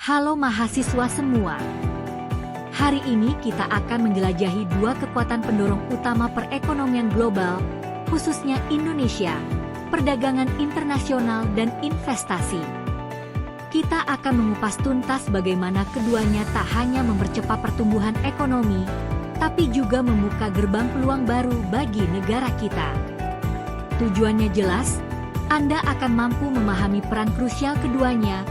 Halo mahasiswa semua. Hari ini kita akan menjelajahi dua kekuatan pendorong utama perekonomian global, khususnya Indonesia, perdagangan internasional dan investasi. Kita akan mengupas tuntas bagaimana keduanya tak hanya mempercepat pertumbuhan ekonomi, tapi juga membuka gerbang peluang baru bagi negara kita. Tujuannya jelas, Anda akan mampu memahami peran krusial keduanya,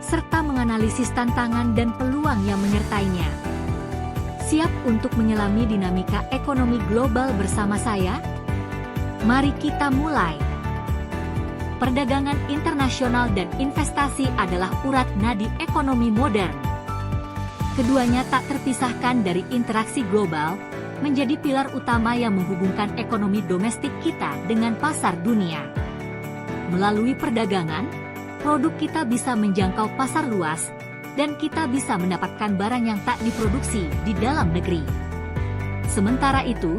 serta menganalisis tantangan dan peluang yang menyertainya. Siap untuk menyelami dinamika ekonomi global bersama saya? Mari kita mulai. Perdagangan internasional dan investasi adalah urat nadi ekonomi modern. Keduanya tak terpisahkan dari interaksi global, menjadi pilar utama yang menghubungkan ekonomi domestik kita dengan pasar dunia. Melalui perdagangan, produk kita bisa menjangkau pasar luas, dan kita bisa mendapatkan barang yang tak diproduksi di dalam negeri. Sementara itu,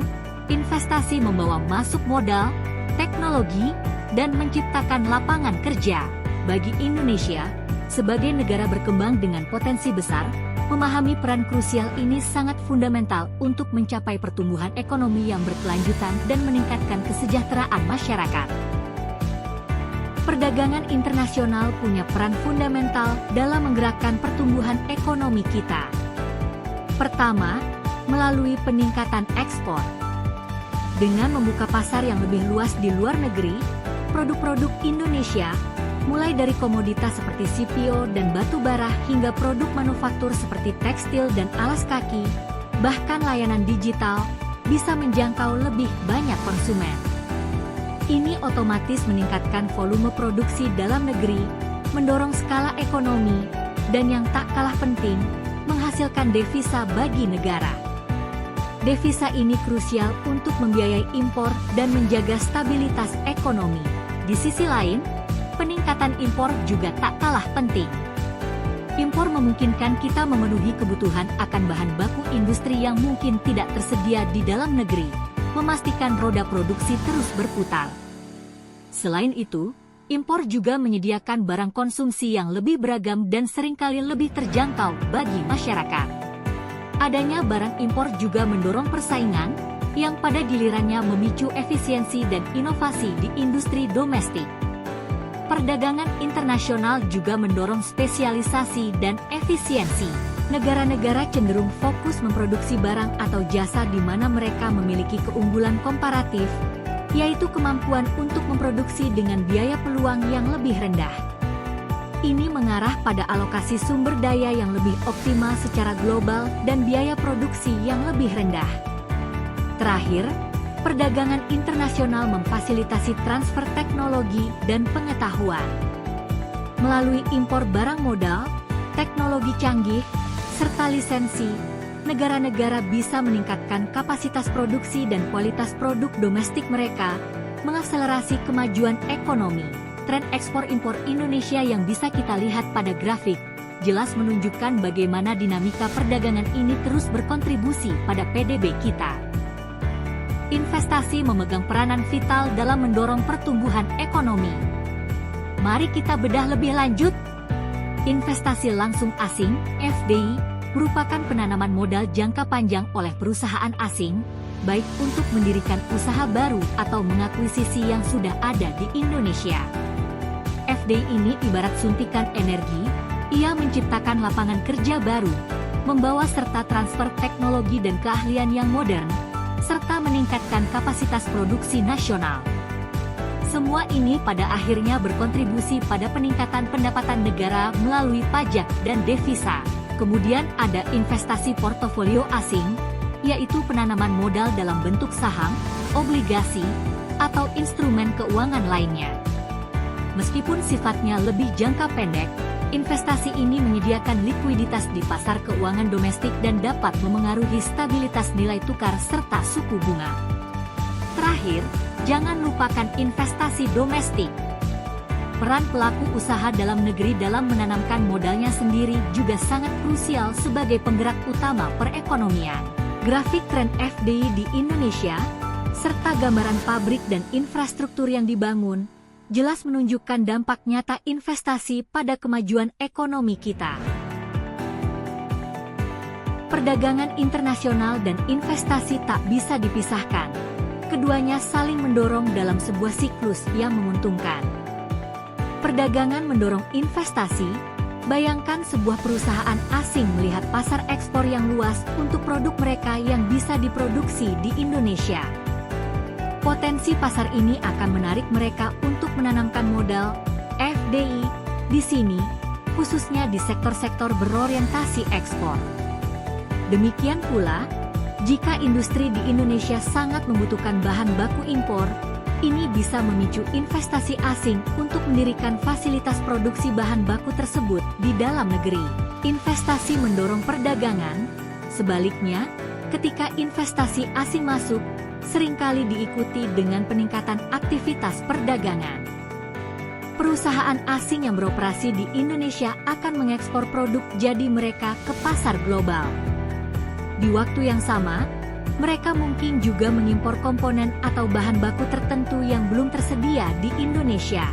investasi membawa masuk modal, teknologi, dan menciptakan lapangan kerja. Bagi Indonesia, sebagai negara berkembang dengan potensi besar, memahami peran krusial ini sangat fundamental untuk mencapai pertumbuhan ekonomi yang berkelanjutan dan meningkatkan kesejahteraan masyarakat. Perdagangan internasional punya peran fundamental dalam menggerakkan pertumbuhan ekonomi kita. Pertama, melalui peningkatan ekspor. Dengan membuka pasar yang lebih luas di luar negeri, produk-produk Indonesia, mulai dari komoditas seperti CPO dan batu bara hingga produk manufaktur seperti tekstil dan alas kaki, bahkan layanan digital, bisa menjangkau lebih banyak konsumen. Ini otomatis meningkatkan volume produksi dalam negeri, mendorong skala ekonomi, dan yang tak kalah penting, menghasilkan devisa bagi negara. Devisa ini krusial untuk membiayai impor dan menjaga stabilitas ekonomi. Di sisi lain, peningkatan impor juga tak kalah penting. Impor memungkinkan kita memenuhi kebutuhan akan bahan baku industri yang mungkin tidak tersedia di dalam negeri, memastikan roda produksi terus berputar. Selain itu, impor juga menyediakan barang konsumsi yang lebih beragam dan seringkali lebih terjangkau bagi masyarakat. Adanya barang impor juga mendorong persaingan, yang pada gilirannya memicu efisiensi dan inovasi di industri domestik. Perdagangan internasional juga mendorong spesialisasi dan efisiensi. Negara-negara cenderung fokus memproduksi barang atau jasa di mana mereka memiliki keunggulan komparatif, yaitu kemampuan untuk memproduksi dengan biaya peluang yang lebih rendah. Ini mengarah pada alokasi sumber daya yang lebih optimal secara global dan biaya produksi yang lebih rendah. Terakhir, perdagangan internasional memfasilitasi transfer teknologi dan pengetahuan. Melalui impor barang modal, teknologi canggih, serta lisensi, negara-negara bisa meningkatkan kapasitas produksi dan kualitas produk domestik mereka, mengakselerasi kemajuan ekonomi. Tren ekspor-impor Indonesia yang bisa kita lihat pada grafik, jelas menunjukkan bagaimana dinamika perdagangan ini terus berkontribusi pada PDB kita. Investasi memegang peranan vital dalam mendorong pertumbuhan ekonomi. Mari kita bedah lebih lanjut. Investasi langsung asing, FDI, merupakan penanaman modal jangka panjang oleh perusahaan asing, baik untuk mendirikan usaha baru atau mengakuisisi yang sudah ada di Indonesia. FDI ini ibarat suntikan energi, ia menciptakan lapangan kerja baru, membawa serta transfer teknologi dan keahlian yang modern, serta meningkatkan kapasitas produksi nasional. Semua ini pada akhirnya berkontribusi pada peningkatan pendapatan negara melalui pajak dan devisa. Kemudian ada investasi portofolio asing, yaitu penanaman modal dalam bentuk saham, obligasi, atau instrumen keuangan lainnya. Meskipun sifatnya lebih jangka pendek, investasi ini menyediakan likuiditas di pasar keuangan domestik dan dapat memengaruhi stabilitas nilai tukar serta suku bunga. Terakhir, jangan lupakan investasi domestik. Peran pelaku usaha dalam negeri dalam menanamkan modalnya sendiri juga sangat krusial sebagai penggerak utama perekonomian. Grafik tren FDI di Indonesia, serta gambaran pabrik dan infrastruktur yang dibangun, jelas menunjukkan dampak nyata investasi pada kemajuan ekonomi kita. Perdagangan internasional dan investasi tak bisa dipisahkan. Keduanya saling mendorong dalam sebuah siklus yang menguntungkan. Perdagangan mendorong investasi. Bayangkan sebuah perusahaan asing melihat pasar ekspor yang luas untuk produk mereka yang bisa diproduksi di Indonesia. Potensi pasar ini akan menarik mereka untuk menanamkan modal FDI di sini, khususnya di sektor-sektor berorientasi ekspor. Demikian pula, jika industri di Indonesia sangat membutuhkan bahan baku impor, ini bisa memicu investasi asing untuk mendirikan fasilitas produksi bahan baku tersebut di dalam negeri. Investasi mendorong perdagangan. Sebaliknya, ketika investasi asing masuk, seringkali diikuti dengan peningkatan aktivitas perdagangan. Perusahaan asing yang beroperasi di Indonesia akan mengekspor produk jadi mereka ke pasar global. Di waktu yang sama, mereka mungkin juga mengimpor komponen atau bahan baku tertentu yang belum tersedia di Indonesia.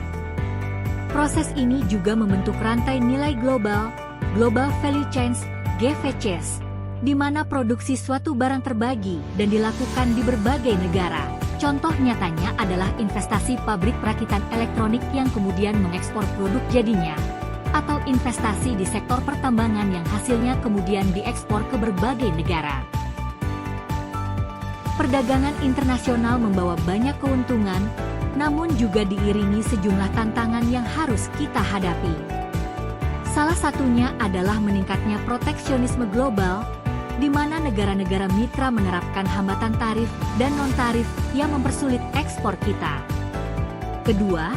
Proses ini juga membentuk rantai nilai global, Global Value Chains, GVCs, di mana produksi suatu barang terbagi dan dilakukan di berbagai negara. Contoh nyatanya adalah investasi pabrik perakitan elektronik yang kemudian mengekspor produk jadinya, atau investasi di sektor pertambangan yang hasilnya kemudian diekspor ke berbagai negara. Perdagangan internasional membawa banyak keuntungan, namun juga diiringi sejumlah tantangan yang harus kita hadapi. Salah satunya adalah meningkatnya proteksionisme global, di mana negara-negara mitra menerapkan hambatan tarif dan non-tarif yang mempersulit ekspor kita. Kedua,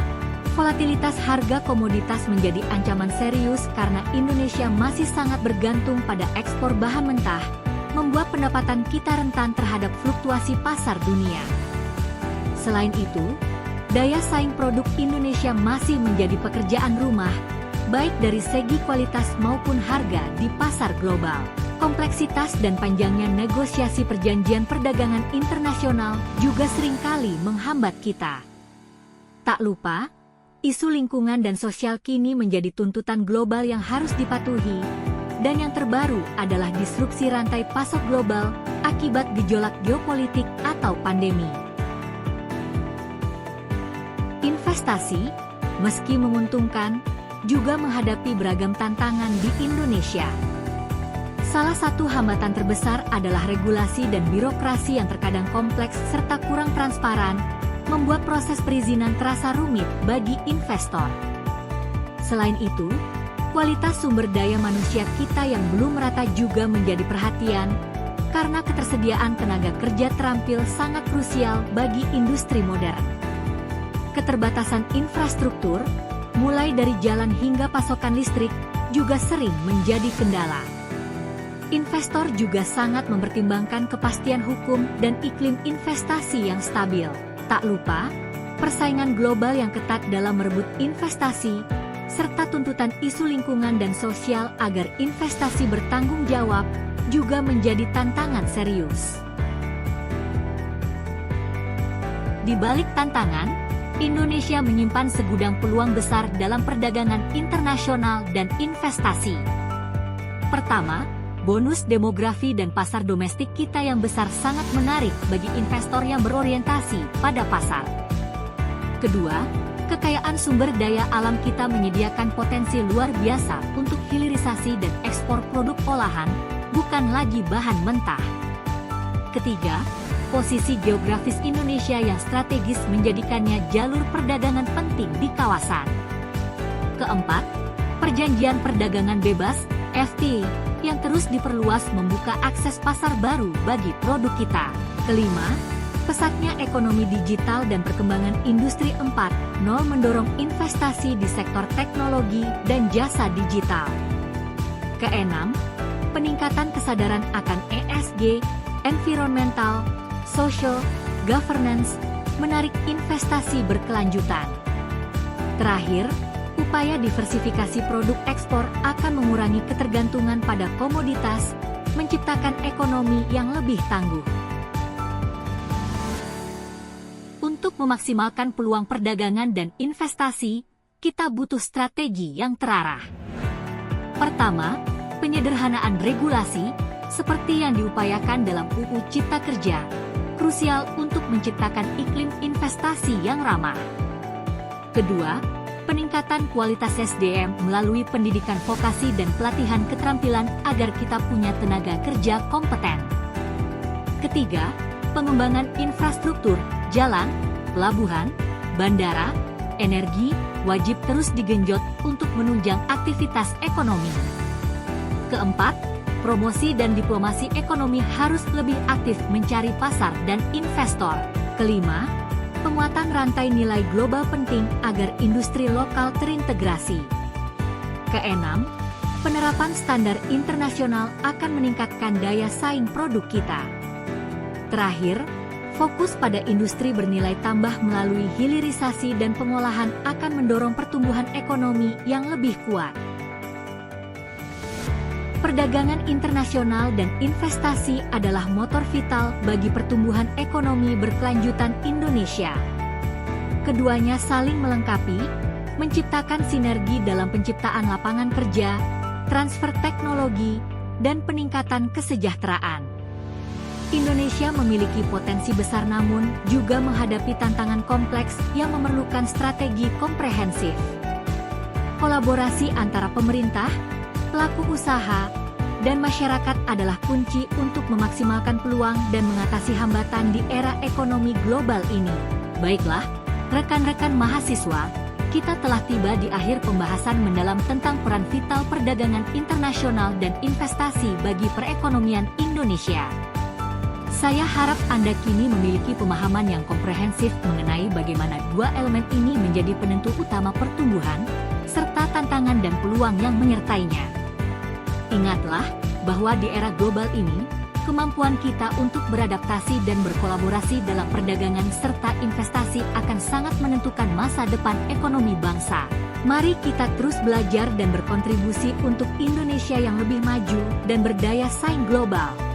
volatilitas harga komoditas menjadi ancaman serius karena Indonesia masih sangat bergantung pada ekspor bahan mentah, membuat pendapatan kita rentan terhadap fluktuasi pasar dunia. Selain itu, daya saing produk Indonesia masih menjadi pekerjaan rumah, baik dari segi kualitas maupun harga di pasar global. Kompleksitas dan panjangnya negosiasi perjanjian perdagangan internasional juga seringkali menghambat kita. Tak lupa, isu lingkungan dan sosial kini menjadi tuntutan global yang harus dipatuhi. Dan yang terbaru adalah disrupsi rantai pasok global akibat gejolak geopolitik atau pandemi. Investasi, meski menguntungkan, juga menghadapi beragam tantangan di Indonesia. Salah satu hambatan terbesar adalah regulasi dan birokrasi yang terkadang kompleks serta kurang transparan, membuat proses perizinan terasa rumit bagi investor. Selain itu, kualitas sumber daya manusia kita yang belum merata juga menjadi perhatian, karena ketersediaan tenaga kerja terampil sangat krusial bagi industri modern. Keterbatasan infrastruktur, mulai dari jalan hingga pasokan listrik, juga sering menjadi kendala. Investor juga sangat mempertimbangkan kepastian hukum dan iklim investasi yang stabil. Tak lupa, persaingan global yang ketat dalam merebut investasi, serta tuntutan isu lingkungan dan sosial agar investasi bertanggung jawab, juga menjadi tantangan serius. Di balik tantangan, Indonesia menyimpan segudang peluang besar dalam perdagangan internasional dan investasi. Pertama, bonus demografi dan pasar domestik kita yang besar sangat menarik bagi investor yang berorientasi pada pasar. Kedua, kekayaan sumber daya alam kita menyediakan potensi luar biasa untuk hilirisasi dan ekspor produk olahan, bukan lagi bahan mentah. Ketiga, posisi geografis Indonesia yang strategis menjadikannya jalur perdagangan penting di kawasan. Keempat, perjanjian perdagangan bebas, FTA, yang terus diperluas membuka akses pasar baru bagi produk kita. Kelima, pesatnya ekonomi digital dan perkembangan industri 4.0 mendorong investasi di sektor teknologi dan jasa digital. Keenam, peningkatan kesadaran akan ESG, environmental, social, governance, menarik investasi berkelanjutan. Terakhir, upaya diversifikasi produk ekspor akan mengurangi ketergantungan pada komoditas, menciptakan ekonomi yang lebih tangguh. Untuk memaksimalkan peluang perdagangan dan investasi, kita butuh strategi yang terarah. Pertama, penyederhanaan regulasi. seperti yang diupayakan dalam UU Cipta Kerja, krusial untuk menciptakan iklim investasi yang ramah. Kedua, peningkatan kualitas SDM melalui pendidikan vokasi dan pelatihan keterampilan agar kita punya tenaga kerja kompeten. Ketiga, pengembangan infrastruktur, jalan, pelabuhan, bandara, energi, wajib terus digenjot untuk menunjang aktivitas ekonomi. Keempat, promosi dan diplomasi ekonomi harus lebih aktif mencari pasar dan investor. Kelima, penguatan rantai nilai global penting agar industri lokal terintegrasi. Keenam, penerapan standar internasional akan meningkatkan daya saing produk kita. Terakhir, fokus pada industri bernilai tambah melalui hilirisasi dan pengolahan akan mendorong pertumbuhan ekonomi yang lebih kuat. Perdagangan internasional dan investasi adalah motor vital bagi pertumbuhan ekonomi berkelanjutan Indonesia. Keduanya saling melengkapi, menciptakan sinergi dalam penciptaan lapangan kerja, transfer teknologi, dan peningkatan kesejahteraan. Indonesia memiliki potensi besar namun juga menghadapi tantangan kompleks yang memerlukan strategi komprehensif. Kolaborasi antara pemerintah, pelaku usaha, dan masyarakat adalah kunci untuk memaksimalkan peluang dan mengatasi hambatan di era ekonomi global ini. Baiklah, rekan-rekan mahasiswa, kita telah tiba di akhir pembahasan mendalam tentang peran vital perdagangan internasional dan investasi bagi perekonomian Indonesia. Saya harap Anda kini memiliki pemahaman yang komprehensif mengenai bagaimana dua elemen ini menjadi penentu utama pertumbuhan, serta tantangan dan peluang yang menyertainya. Ingatlah bahwa di era global ini, kemampuan kita untuk beradaptasi dan berkolaborasi dalam perdagangan serta investasi akan sangat menentukan masa depan ekonomi bangsa. Mari kita terus belajar dan berkontribusi untuk Indonesia yang lebih maju dan berdaya saing global.